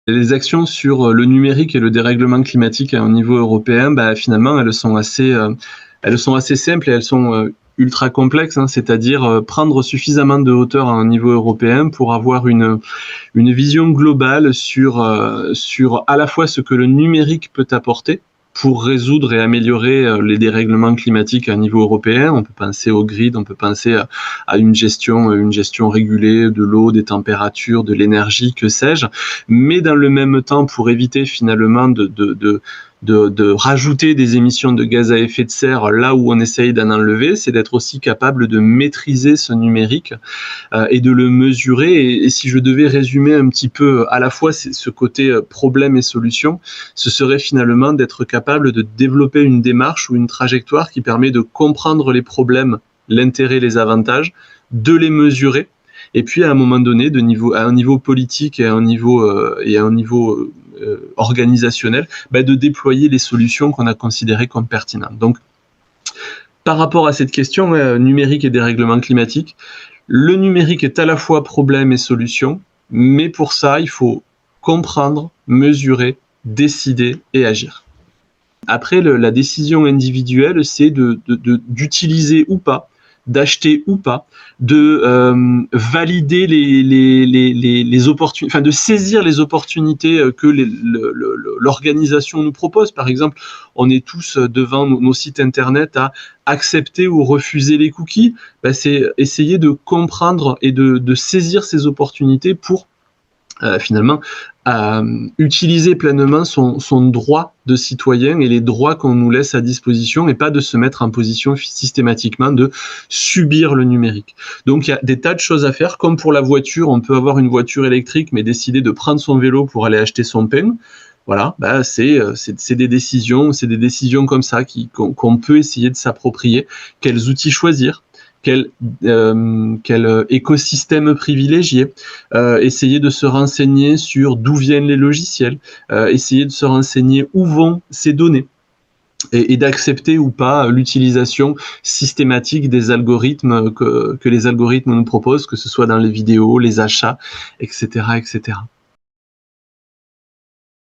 Les actions sur le numérique et le dérèglement climatique au niveau européen, finalement, elles sont assez simples et elles sont ultra complexes, hein, c'est-à-dire prendre suffisamment de hauteur à un niveau européen pour avoir une vision globale sur à la fois ce que le numérique peut apporter pour résoudre et améliorer les dérèglements climatiques à un niveau européen. On peut penser au grid, on peut penser à une gestion régulée de l'eau, des températures, de l'énergie, que sais-je. Mais dans le même temps, pour éviter finalement de rajouter des émissions de gaz à effet de serre là où on essaye d'en enlever, c'est d'être aussi capable de maîtriser ce numérique et de le mesurer. Et si je devais résumer un petit peu à la fois ce côté problème et solution, ce serait finalement d'être capable de développer une démarche ou une trajectoire qui permet de comprendre les problèmes, l'intérêt, les avantages, de les mesurer, et puis à un moment donné, à un niveau politique et à un niveau organisationnel, de déployer les solutions qu'on a considérées comme pertinentes. Donc, par rapport à cette question, numérique et dérèglement climatique, le numérique est à la fois problème et solution, mais pour ça, il faut comprendre, mesurer, décider et agir. Après, la décision individuelle, c'est d'utiliser ou pas, d'acheter ou pas, de valider les opportunités, de saisir les opportunités que l'organisation nous propose. Par exemple, on est tous devant nos sites internet à accepter ou refuser les cookies. C'est essayer de comprendre et de saisir ces opportunités pour finalement utiliser pleinement son droit de citoyen et les droits qu'on nous laisse à disposition, et pas de se mettre en position systématiquement de subir le numérique. Donc il y a des tas de choses à faire, comme pour la voiture, on peut avoir une voiture électrique mais décider de prendre son vélo pour aller acheter son pain. Voilà, c'est des décisions comme ça qu'on peut essayer de s'approprier. Quels outils choisir? Quel écosystème privilégier, essayer de se renseigner sur d'où viennent les logiciels, essayer de se renseigner où vont ces données, et d'accepter ou pas l'utilisation systématique des algorithmes que les algorithmes nous proposent, que ce soit dans les vidéos, les achats, etc., etc.